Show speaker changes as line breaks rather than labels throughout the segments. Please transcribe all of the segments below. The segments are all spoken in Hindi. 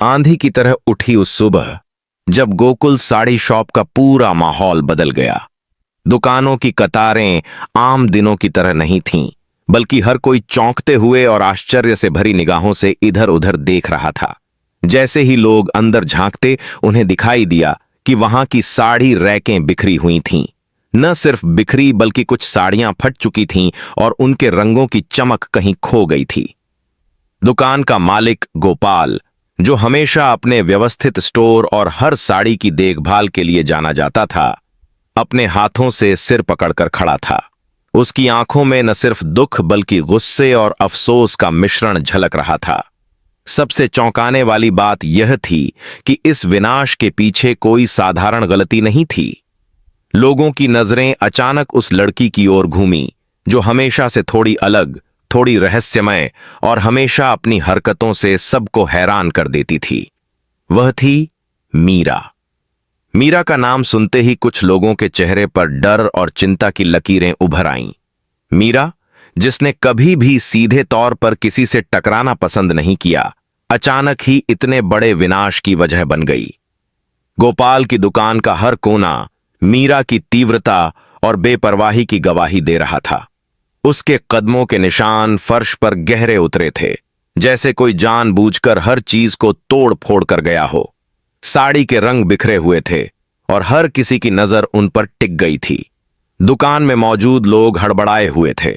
आंधी की तरह उठी उस सुबह जब गोकुल साड़ी शॉप का पूरा माहौल बदल गया। दुकानों की कतारें आम दिनों की तरह नहीं थीं, बल्कि हर कोई चौंकते हुए और आश्चर्य से भरी निगाहों से इधर उधर देख रहा था। जैसे ही लोग अंदर झांकते उन्हें दिखाई दिया कि वहां की साड़ी रैकें बिखरी हुई थीं। न सिर्फ बिखरी बल्कि कुछ साड़ियां फट चुकी थीं और उनके रंगों की चमक कहीं खो गई थी। दुकान का मालिक गोपाल, जो हमेशा अपने व्यवस्थित स्टोर और हर साड़ी की देखभाल के लिए जाना जाता था, अपने हाथों से सिर पकड़कर खड़ा था। उसकी आंखों में न सिर्फ दुख बल्कि गुस्से और अफसोस का मिश्रण झलक रहा था। सबसे चौंकाने वाली बात यह थी कि इस विनाश के पीछे कोई साधारण गलती नहीं थी। लोगों की नजरें अचानक उस लड़की की ओर घूमी जो हमेशा से थोड़ी अलग, थोड़ी रहस्यमय और हमेशा अपनी हरकतों से सबको हैरान कर देती थी। वह थी मीरा। मीरा का नाम सुनते ही कुछ लोगों के चेहरे पर डर और चिंता की लकीरें उभर आईं। मीरा, जिसने कभी भी सीधे तौर पर किसी से टकराना पसंद नहीं किया, अचानक ही इतने बड़े विनाश की वजह बन गई। गोपाल की दुकान का हर कोना मीरा की तीव्रता और बेपरवाही की गवाही दे रहा था। उसके कदमों के निशान फर्श पर गहरे उतरे थे, जैसे कोई जानबूझकर हर चीज को तोड़ फोड़ कर गया हो। साड़ी के रंग बिखरे हुए थे और हर किसी की नजर उन पर टिक गई थी। दुकान में मौजूद लोग हड़बड़ाए हुए थे।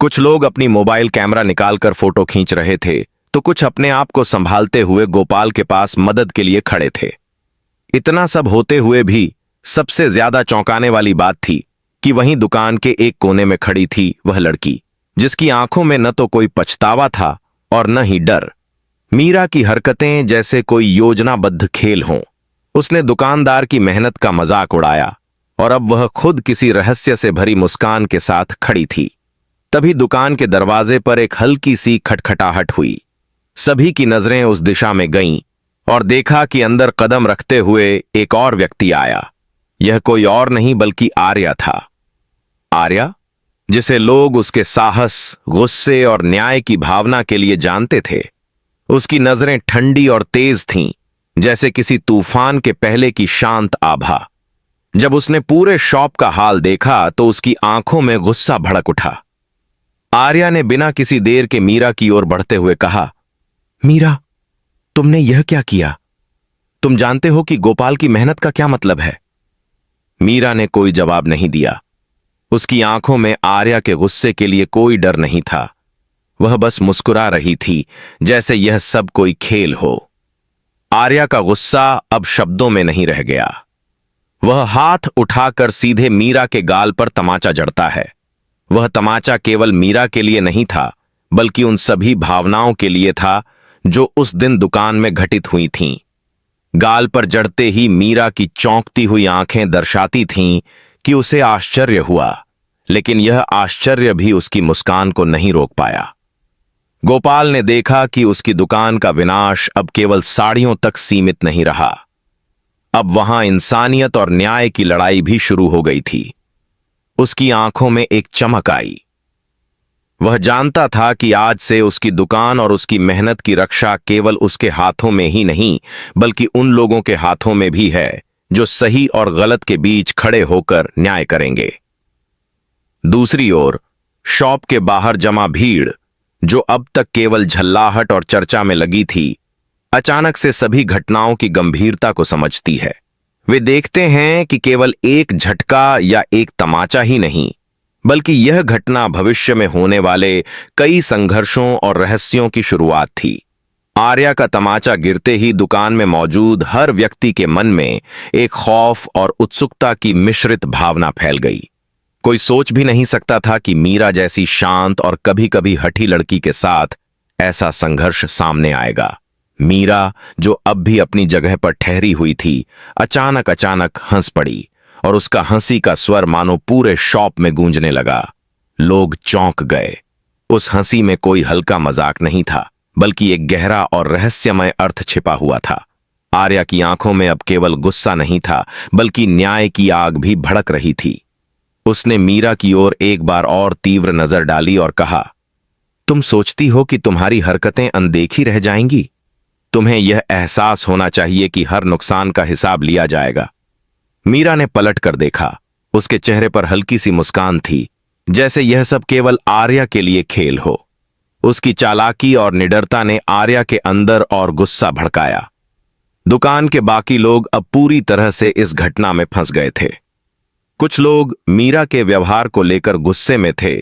कुछ लोग अपनी मोबाइल कैमरा निकालकर फोटो खींच रहे थे, तो कुछ अपने आप को संभालते हुए गोपाल के पास मदद के लिए खड़े थे। इतना सब होते हुए भी सबसे ज्यादा चौंकाने वाली बात थी कि वहीं दुकान के एक कोने में खड़ी थी वह लड़की, जिसकी आंखों में न तो कोई पछतावा था और न ही डर। मीरा की हरकतें जैसे कोई योजनाबद्ध खेल हों। उसने दुकानदार की मेहनत का मजाक उड़ाया और अब वह खुद किसी रहस्य से भरी मुस्कान के साथ खड़ी थी। तभी दुकान के दरवाजे पर एक हल्की सी खटखटाहट हुई। सभी की नजरें उस दिशा में गईं और देखा कि अंदर कदम रखते हुए एक और व्यक्ति आया। यह कोई और नहीं बल्कि आर्या था। आर्या, जिसे लोग उसके साहस, गुस्से और न्याय की भावना के लिए जानते थे। उसकी नजरें ठंडी और तेज थीं, जैसे किसी तूफान के पहले की शांत आभा। जब उसने पूरे शॉप का हाल देखा तो उसकी आंखों में गुस्सा भड़क उठा। आर्या ने बिना किसी देर के मीरा की ओर बढ़ते हुए कहा, मीरा, तुमने यह क्या किया? तुम जानते हो कि गोपाल की मेहनत का क्या मतलब है? मीरा ने कोई जवाब नहीं दिया। उसकी आंखों में आर्या के गुस्से के लिए कोई डर नहीं था। वह बस मुस्कुरा रही थी, जैसे यह सब कोई खेल हो। आर्या का गुस्सा अब शब्दों में नहीं रह गया। वह हाथ उठाकर सीधे मीरा के गाल पर तमाचा जड़ता है। वह तमाचा केवल मीरा के लिए नहीं था, बल्कि उन सभी भावनाओं के लिए था जो उस दिन दुकान में घटित हुई थीं। गाल पर जड़ते ही मीरा की चौंकती हुई आंखें दर्शाती थीं कि उसे आश्चर्य हुआ, लेकिन यह आश्चर्य भी उसकी मुस्कान को नहीं रोक पाया। गोपाल ने देखा कि उसकी दुकान का विनाश अब केवल साड़ियों तक सीमित नहीं रहा। अब वहां इंसानियत और न्याय की लड़ाई भी शुरू हो गई थी। उसकी आंखों में एक चमक आई। वह जानता था कि आज से उसकी दुकान और उसकी मेहनत की रक्षा केवल उसके हाथों में ही नहीं, बल्कि उन लोगों के हाथों में भी है जो सही और गलत के बीच खड़े होकर न्याय करेंगे। दूसरी ओर शॉप के बाहर जमा भीड़, जो अब तक केवल झल्लाहट और चर्चा में लगी थी, अचानक से सभी घटनाओं की गंभीरता को समझती है। वे देखते हैं कि केवल एक झटका या एक तमाचा ही नहीं, बल्कि यह घटना भविष्य में होने वाले कई संघर्षों और रहस्यों की शुरुआत थी। आर्या का तमाचा गिरते ही दुकान में मौजूद हर व्यक्ति के मन में एक खौफ और उत्सुकता की मिश्रित भावना फैल गई। कोई सोच भी नहीं सकता था कि मीरा जैसी शांत और कभी कभी हठी लड़की के साथ ऐसा संघर्ष सामने आएगा। मीरा, जो अब भी अपनी जगह पर ठहरी हुई थी, अचानक हंस पड़ी और उसका हंसी का स्वर मानो पूरे शॉप में गूंजने लगा। लोग चौंक गए। उस हंसी में कोई हल्का मजाक नहीं था, बल्कि एक गहरा और रहस्यमय अर्थ छिपा हुआ था। आर्या की आंखों में अब केवल गुस्सा नहीं था, बल्कि न्याय की आग भी भड़क रही थी। उसने मीरा की ओर एक बार और तीव्र नजर डाली और कहा, तुम सोचती हो कि तुम्हारी हरकतें अनदेखी रह जाएंगी? तुम्हें यह एहसास होना चाहिए कि हर नुकसान का हिसाब लिया जाएगा। मीरा ने पलट कर देखा। उसके चेहरे पर हल्की सी मुस्कान थी, जैसे यह सब केवल आर्या के लिए खेल हो। उसकी चालाकी और निडरता ने आर्या के अंदर और गुस्सा भड़काया। दुकान के बाकी लोग अब पूरी तरह से इस घटना में फंस गए थे। कुछ लोग मीरा के व्यवहार को लेकर गुस्से में थे,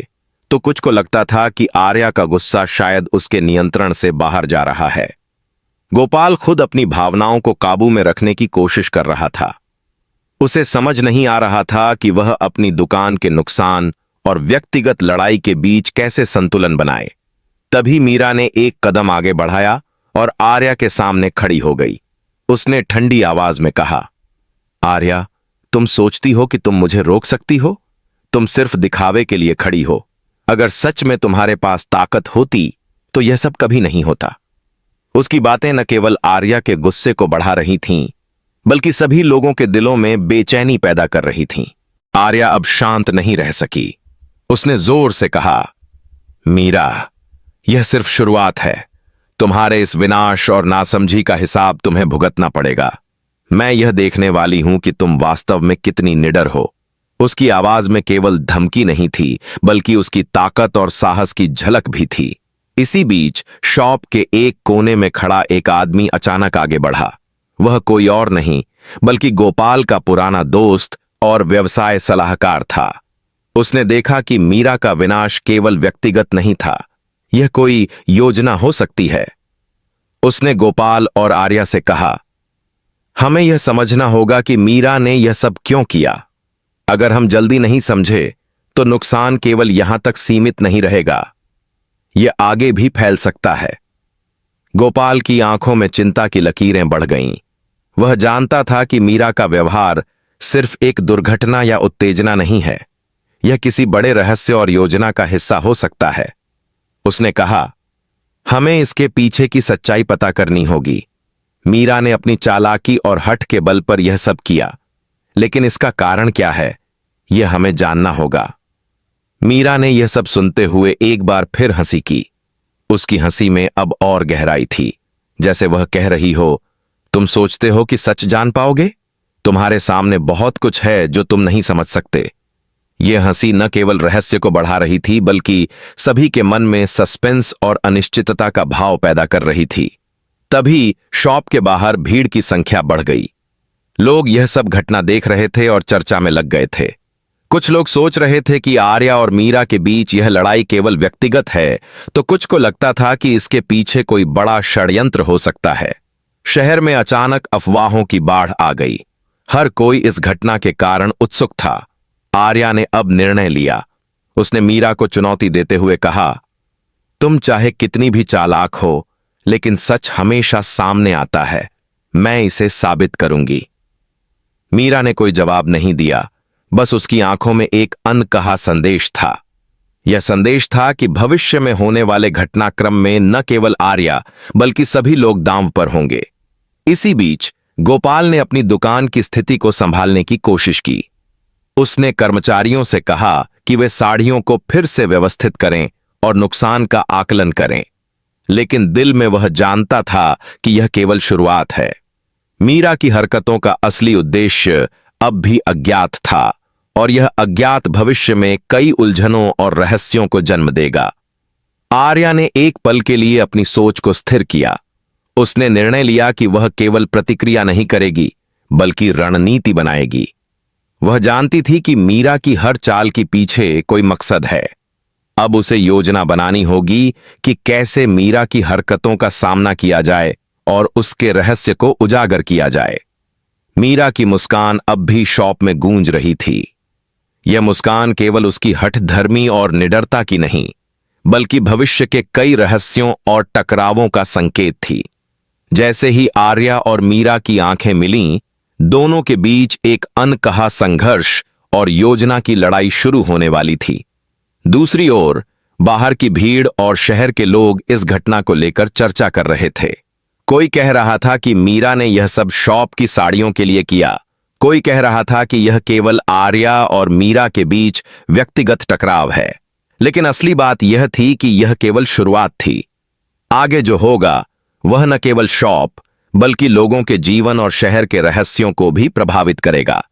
तो कुछ को लगता था कि आर्या का गुस्सा शायद उसके नियंत्रण से बाहर जा रहा है। गोपाल खुद अपनी भावनाओं को काबू में रखने की कोशिश कर रहा था। उसे समझ नहीं आ रहा था कि वह अपनी दुकान के नुकसान और व्यक्तिगत लड़ाई के बीच कैसे संतुलन बनाए। तभी मीरा ने एक कदम आगे बढ़ाया और आर्या के सामने खड़ी हो गई। उसने ठंडी आवाज में कहा, आर्या, तुम सोचती हो कि तुम मुझे रोक सकती हो? तुम सिर्फ दिखावे के लिए खड़ी हो। अगर सच में तुम्हारे पास ताकत होती तो यह सब कभी नहीं होता। उसकी बातें न केवल आर्या के गुस्से को बढ़ा रही थीं, बल्कि सभी लोगों के दिलों में बेचैनी पैदा कर रही थीं। आर्या अब शांत नहीं रह सकी। उसने जोर से कहा, मीरा, यह सिर्फ शुरुआत है। तुम्हारे इस विनाश और नासमझी का हिसाब तुम्हें भुगतना पड़ेगा। मैं यह देखने वाली हूं कि तुम वास्तव में कितनी निडर हो। उसकी आवाज में केवल धमकी नहीं थी, बल्कि उसकी ताकत और साहस की झलक भी थी। इसी बीच शॉप के एक कोने में खड़ा एक आदमी अचानक आगे बढ़ा। वह कोई और नहीं, बल्कि गोपाल का पुराना दोस्त और व्यवसाय सलाहकार था। उसने देखा कि मीरा का विनाश केवल व्यक्तिगत नहीं था, यह कोई योजना हो सकती है। उसने गोपाल और आर्या से कहा, हमें यह समझना होगा कि मीरा ने यह सब क्यों किया। अगर हम जल्दी नहीं समझे तो नुकसान केवल यहां तक सीमित नहीं रहेगा, यह आगे भी फैल सकता है। गोपाल की आंखों में चिंता की लकीरें बढ़ गईं। वह जानता था कि मीरा का व्यवहार सिर्फ एक दुर्घटना या उत्तेजना नहीं है, यह किसी बड़े रहस्य और योजना का हिस्सा हो सकता है। उसने कहा, हमें इसके पीछे की सच्चाई पता करनी होगी। मीरा ने अपनी चालाकी और हठ के बल पर यह सब किया, लेकिन इसका कारण क्या है, यह हमें जानना होगा। मीरा ने यह सब सुनते हुए एक बार फिर हंसी की। उसकी हंसी में अब और गहराई थी, जैसे वह कह रही हो, तुम सोचते हो कि सच जान पाओगे? तुम्हारे सामने बहुत कुछ है जो तुम नहीं समझ सकते। यह हंसी न केवल रहस्य को बढ़ा रही थी, बल्कि सभी के मन में सस्पेंस और अनिश्चितता का भाव पैदा कर रही थी। तभी शॉप के बाहर भीड़ की संख्या बढ़ गई। लोग यह सब घटना देख रहे थे और चर्चा में लग गए थे। कुछ लोग सोच रहे थे कि आर्या और मीरा के बीच यह लड़ाई केवल व्यक्तिगत है, तो कुछ को लगता था कि इसके पीछे कोई बड़ा षड्यंत्र हो सकता है। शहर में अचानक अफवाहों की बाढ़ आ गई। हर कोई इस घटना के कारण उत्सुक था। आर्या ने अब निर्णय लिया। उसने मीरा को चुनौती देते हुए कहा, तुम चाहे कितनी भी चालाक हो, लेकिन सच हमेशा सामने आता है। मैं इसे साबित करूंगी। मीरा ने कोई जवाब नहीं दिया, बस उसकी आंखों में एक अनकहा संदेश था। यह संदेश था कि भविष्य में होने वाले घटनाक्रम में न केवल आर्या, बल्कि सभी लोग दांव पर होंगे। इसी बीच गोपाल ने अपनी दुकान की स्थिति को संभालने की कोशिश की। उसने कर्मचारियों से कहा कि वे साड़ियों को फिर से व्यवस्थित करें और नुकसान का आकलन करें, लेकिन दिल में वह जानता था कि यह केवल शुरुआत है। मीरा की हरकतों का असली उद्देश्य अब भी अज्ञात था, और यह अज्ञात भविष्य में कई उलझनों और रहस्यों को जन्म देगा। आर्या ने एक पल के लिए अपनी सोच को स्थिर किया। उसने निर्णय लिया कि वह केवल प्रतिक्रिया नहीं करेगी, बल्कि रणनीति बनाएगी। वह जानती थी कि मीरा की हर चाल के पीछे कोई मकसद है। अब उसे योजना बनानी होगी कि कैसे मीरा की हरकतों का सामना किया जाए और उसके रहस्य को उजागर किया जाए। मीरा की मुस्कान अब भी शॉप में गूंज रही थी। यह मुस्कान केवल उसकी हठधर्मी और निडरता की नहीं, बल्कि भविष्य के कई रहस्यों और टकरावों का संकेत थी। जैसे ही आर्या और मीरा की आंखें मिलीं, दोनों के बीच एक अनकहा संघर्ष और योजना की लड़ाई शुरू होने वाली थी। दूसरी ओर बाहर की भीड़ और शहर के लोग इस घटना को लेकर चर्चा कर रहे थे। कोई कह रहा था कि मीरा ने यह सब शॉप की साड़ियों के लिए किया। कोई कह रहा था कि यह केवल आर्या और मीरा के बीच व्यक्तिगत टकराव है। लेकिन असली बात यह थी कि यह केवल शुरुआत थी। आगे जो होगा वह न केवल शॉप बल्कि लोगों के जीवन और शहर के रहस्यों को भी प्रभावित करेगा।